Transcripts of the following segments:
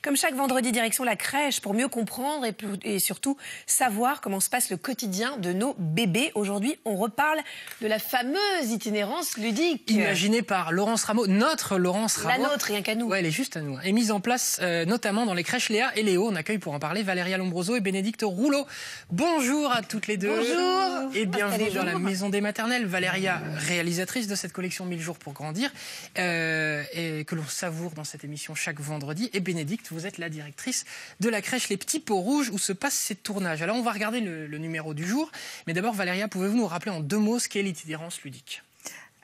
Comme chaque vendredi, direction la crèche pour mieux comprendre et surtout savoir comment se passe le quotidien de nos bébés. Aujourd'hui, on reparle de la fameuse itinérance ludique. Imaginée par Laurence Rameau, notre Laurence Rameau. La nôtre, rien qu'à nous. Ouais, elle est juste à nous. Et mise en place notamment dans les crèches Léa et Léo. On accueille pour en parler Valéria Lombroso et Bénédicte Rouleau. Bonjour à toutes les deux. Bonjour. Et bienvenue dans la Maison des Maternelles. Valéria, réalisatrice de cette collection 1000 jours pour grandir, et que l'on savoure dans cette émission chaque vendredi. Et Bénédicte, vous êtes la directrice de la crèche Les Petits Pots Rouges où se passent ces tournages. Alors on va regarder le numéro du jour. Mais d'abord, Valéria, pouvez-vous nous rappeler en 2 mots ce qu'est l'itinérance ludique ?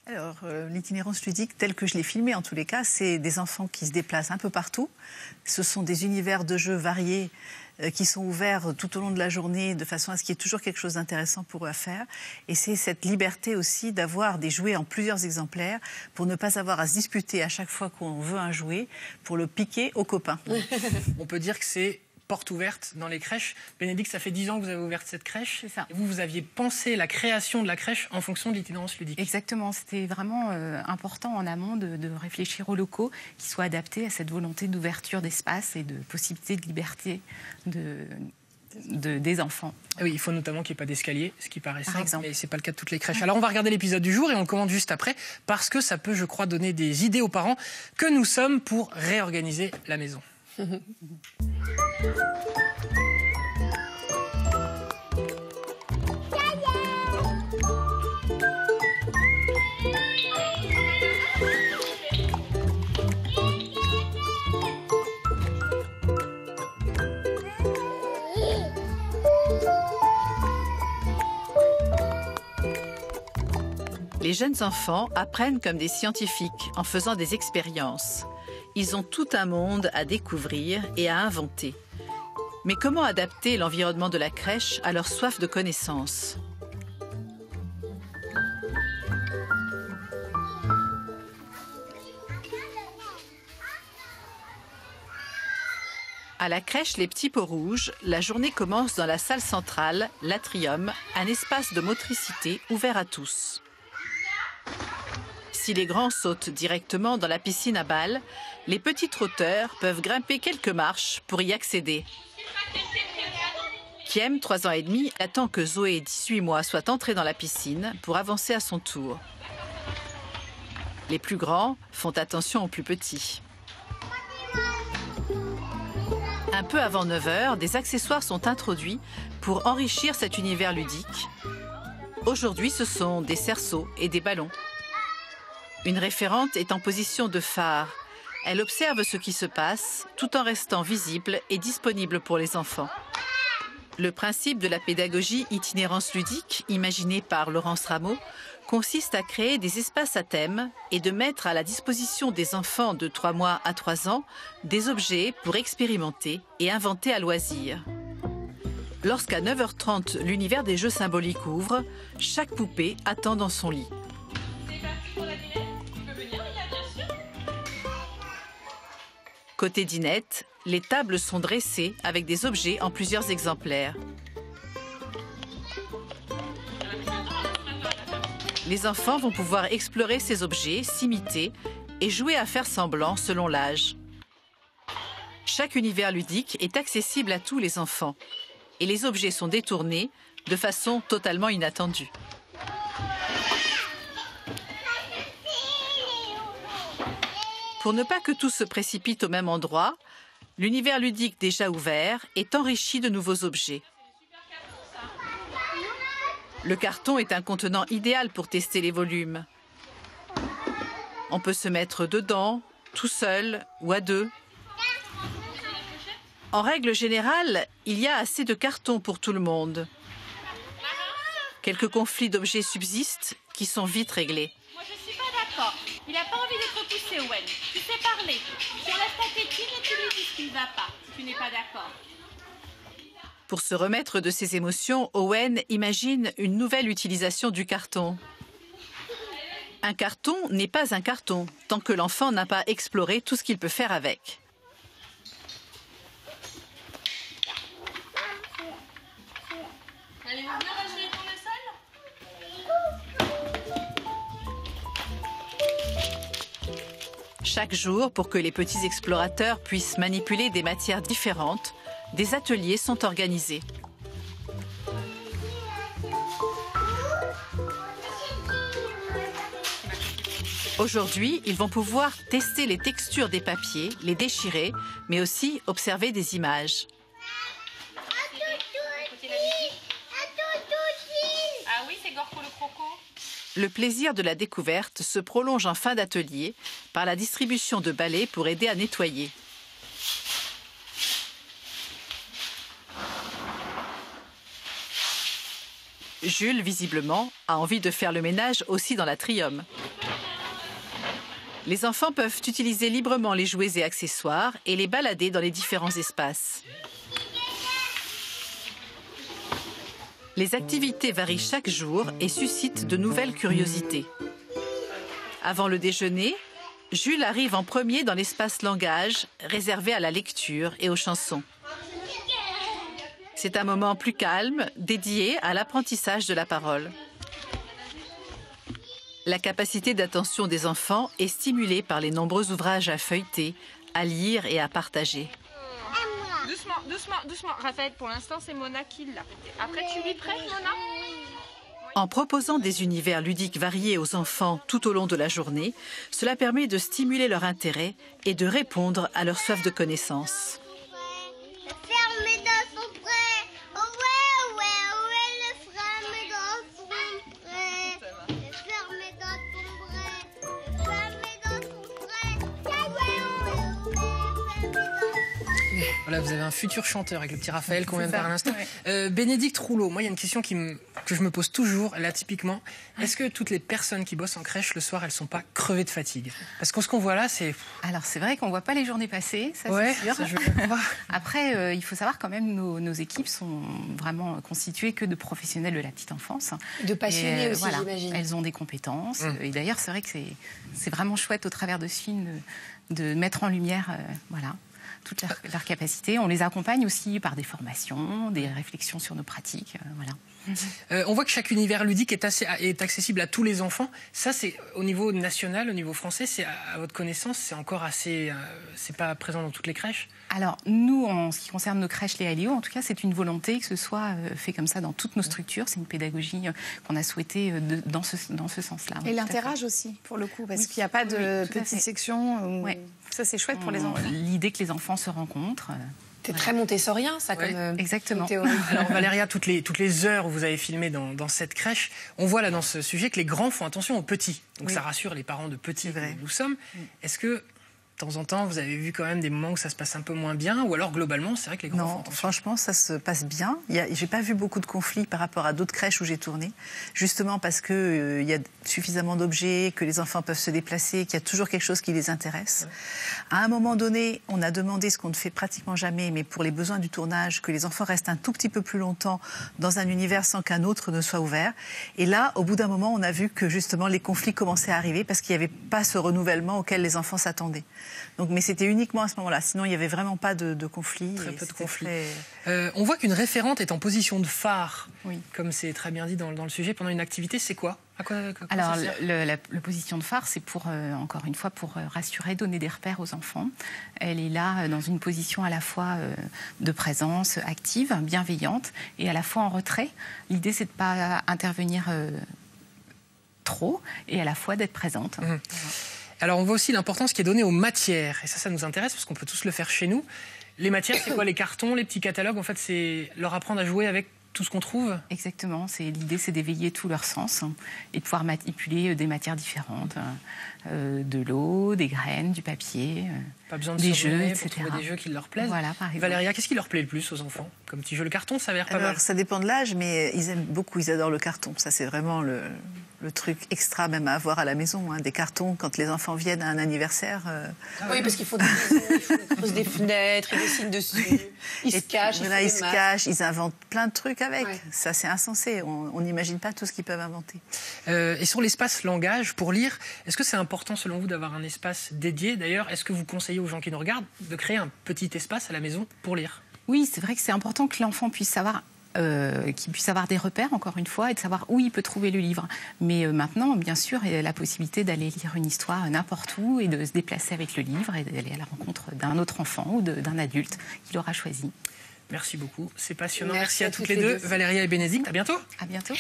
Alors, l'itinérance ludique, telle que je l'ai filmée en tous les cas, c'est des enfants qui se déplacent un peu partout. Ce sont des univers de jeux variés qui sont ouverts tout au long de la journée de façon à ce qu'il y ait toujours quelque chose d'intéressant pour eux à faire. Et c'est cette liberté aussi d'avoir des jouets en plusieurs exemplaires pour ne pas avoir à se disputer à chaque fois qu'on veut un jouet pour le piquer aux copains. On peut dire que c'est porte ouverte dans les crèches. Bénédicte, ça fait 10 ans que vous avez ouvert cette crèche. C'est ça. Et vous aviez pensé la création de la crèche en fonction de l'itinérance ludique. Exactement, c'était vraiment important en amont de réfléchir aux locaux qui soient adaptés à cette volonté d'ouverture d'espace et de possibilité de liberté des enfants. Oui, il faut notamment qu'il n'y ait pas d'escalier, ce qui paraît simple, exemple. mais ce n'est pas le cas de toutes les crèches. Alors on va regarder l'épisode du jour et on le commente juste après, parce que ça peut, je crois, donner des idées aux parents que nous sommes pour réorganiser la maison. Les jeunes enfants apprennent comme des scientifiques en faisant des expériences. Ils ont tout un monde à découvrir et à inventer. Mais comment adapter l'environnement de la crèche à leur soif de connaissances ? À la crèche Les Petits Pots Rouges, la journée commence dans la salle centrale, l'atrium, un espace de motricité ouvert à tous. Si les grands sautent directement dans la piscine à balles, les petits trotteurs peuvent grimper quelques marches pour y accéder. Kiem, 3 ans et demi, attend que Zoé, 18 mois, soit entrée dans la piscine pour avancer à son tour. Les plus grands font attention aux plus petits. Un peu avant 9 h, des accessoires sont introduits pour enrichir cet univers ludique. Aujourd'hui, ce sont des cerceaux et des ballons. Une référente est en position de phare. Elle observe ce qui se passe tout en restant visible et disponible pour les enfants. Le principe de la pédagogie itinérance ludique, imaginée par Laurence Rameau, consiste à créer des espaces à thème et de mettre à la disposition des enfants de 3 mois à 3 ans des objets pour expérimenter et inventer à loisir. Lorsqu'à 9 h 30, l'univers des jeux symboliques ouvre, chaque poupée attend dans son lit. Côté dinette, les tables sont dressées avec des objets en plusieurs exemplaires. Les enfants vont pouvoir explorer ces objets, s'imiter et jouer à faire semblant selon l'âge. Chaque univers ludique est accessible à tous les enfants et les objets sont détournés de façon totalement inattendue. Pour ne pas que tout se précipite au même endroit, l'univers ludique déjà ouvert est enrichi de nouveaux objets. Le carton est un contenant idéal pour tester les volumes. On peut se mettre dedans, tout seul ou à 2. En règle générale, il y a assez de carton pour tout le monde. Quelques conflits d'objets subsistent qui sont vite réglés. Moi, je suis pas d'accord. Il n'a pas envie d'être poussé, Owen. Tu sais parler. Si on laisse ta tétine et tu lui dis ce qui ne va pas, si tu n'es pas d'accord. Pour se remettre de ses émotions, Owen imagine une nouvelle utilisation du carton. Un carton n'est pas un carton, tant que l'enfant n'a pas exploré tout ce qu'il peut faire avec. Allez, on vient rajouter ton sol ? Chaque jour, pour que les petits explorateurs puissent manipuler des matières différentes, des ateliers sont organisés. Aujourd'hui, ils vont pouvoir tester les textures des papiers, les déchirer, mais aussi observer des images. Ah oui, c'est Gorko le croco. Le plaisir de la découverte se prolonge en fin d'atelier par la distribution de balais pour aider à nettoyer. Jules, visiblement, a envie de faire le ménage aussi dans l'atrium. Les enfants peuvent utiliser librement les jouets et accessoires et les balader dans les différents espaces. Les activités varient chaque jour et suscitent de nouvelles curiosités. Avant le déjeuner, Jules arrive en premier dans l'espace langage, réservé à la lecture et aux chansons. C'est un moment plus calme, dédié à l'apprentissage de la parole. La capacité d'attention des enfants est stimulée par les nombreux ouvrages à feuilleter, à lire et à partager. Doucement, doucement, doucement. Raphaël, pour l'instant, c'est Mona qui l'a. Après, tu lui prêtes, Mona? En proposant des univers ludiques variés aux enfants tout au long de la journée, cela permet de stimuler leur intérêt et de répondre à leur soif de connaissance. Voilà, vous avez un futur chanteur avec le petit Raphaël qu'on vient de voir à l'instant. Bénédicte Rouleau, moi il y a une question que je me pose toujours, là typiquement. Est-ce que toutes les personnes qui bossent en crèche le soir, elles sont pas crevées de fatigue? Parce que ce qu'on voit là, c'est... Alors c'est vrai qu'on voit pas les journées passer, ça Ouais, c'est sûr. ça, je veux voir. Après, il faut savoir quand même nos équipes sont vraiment constituées que de professionnels de la petite enfance. De passionnés aussi, voilà, j'imagine. elles ont des compétences. Et d'ailleurs, c'est vrai que c'est vraiment chouette au travers de ce film de mettre en lumière, voilà, toutes leurs capacités. On les accompagne aussi par des formations, des réflexions sur nos pratiques, voilà. On voit que chaque univers ludique est accessible à tous les enfants. Ça, c'est au niveau national, au niveau français, c'est à votre connaissance, c'est encore assez... c'est pas présent dans toutes les crèches? Alors, nous, en ce qui concerne nos crèches Léa Léo, en tout cas, c'est une volonté que ce soit fait comme ça dans toutes nos structures. C'est une pédagogie qu'on a souhaité dans ce sens-là. Et l'intérage aussi, pour le coup, parce Oui, qu'il n'y a pas de tout à petite fait. section. Ouais. Ça, c'est chouette pour les enfants. L'idée que les enfants se rencontrent. C'est très montessorien, ça, Ouais, comme exactement. théorie. Alors Valéria, toutes les heures où vous avez filmé dans cette crèche, on voit là dans ce sujet que les grands font attention aux petits. Donc ça rassure les parents de petits que nous sommes. Est-ce que de temps en temps, vous avez vu quand même des moments où ça se passe un peu moins bien, ou alors globalement, c'est vrai que les grands font Non, attention? franchement, ça se passe bien. J'ai pas vu beaucoup de conflits par rapport à d'autres crèches où j'ai tourné, justement parce que il y a suffisamment d'objets, que les enfants peuvent se déplacer, qu'il y a toujours quelque chose qui les intéresse. À un moment donné, on a demandé ce qu'on ne fait pratiquement jamais, mais pour les besoins du tournage, que les enfants restent un tout petit peu plus longtemps dans un univers sans qu'un autre ne soit ouvert. Et là, au bout d'un moment, on a vu que justement les conflits commençaient à arriver parce qu'il n'y avait pas ce renouvellement auquel les enfants s'attendaient. Donc, mais c'était uniquement à ce moment-là. Sinon, il n'y avait vraiment pas de conflit. Très peu de conflits. Très... On voit qu'une référente est en position de phare, Oui. comme c'est très bien dit dans le sujet, pendant une activité. C'est quoi? À quoi Alors, ça sert? la position de phare, c'est pour, encore une fois, pour rassurer, donner des repères aux enfants. Elle est là dans une position à la fois de présence active, bienveillante, et à la fois en retrait. L'idée, c'est de ne pas intervenir trop, et à la fois d'être présente. Alors, on voit aussi l'importance qui est donnée aux matières. Et ça nous intéresse parce qu'on peut tous le faire chez nous. Les matières, c'est quoi? Les cartons, les petits catalogues? En fait, c'est leur apprendre à jouer avec tout ce qu'on trouve? Exactement. L'idée, c'est d'éveiller tous leurs sens et de pouvoir manipuler des matières différentes. De l'eau, des graines, du papier, Pas besoin de des se jeux, ruiner etc. pour trouver des jeux qui leur plaisent. Voilà, par exemple. Valéria, qu'est-ce qui leur plaît le plus aux enfants? Comme petit jeu, le carton, ça a l'air pas mal. Alors, ça dépend de l'âge, mais ils aiment beaucoup, ils adorent le carton. Ça, c'est vraiment le truc extra même à avoir à la maison. Hein. Des cartons, quand les enfants viennent à un anniversaire. Oui, parce qu'il faut des maisons, ils creusent des fenêtres, ils dessinent dessus, ils se cachent, Voilà, ils se cachent, ils inventent plein de trucs avec. Ouais. Ça, c'est insensé. On n'imagine pas tout ce qu'ils peuvent inventer. Et sur l'espace langage, pour lire, est-ce que c'est important selon vous d'avoir un espace dédié? D'ailleurs, est-ce que vous conseillez aux gens qui nous regardent de créer un petit espace à la maison pour lire? Oui, c'est vrai que c'est important que l'enfant puisse savoir qu'il puisse avoir des repères, encore une fois, et de savoir où il peut trouver le livre. Mais maintenant, bien sûr, il y a la possibilité d'aller lire une histoire n'importe où et de se déplacer avec le livre et d'aller à la rencontre d'un autre enfant ou d'un adulte qu'il aura choisi. Merci beaucoup, c'est passionnant. Merci à toutes les deux, Valéria et Bénédicte. À bientôt. À bientôt.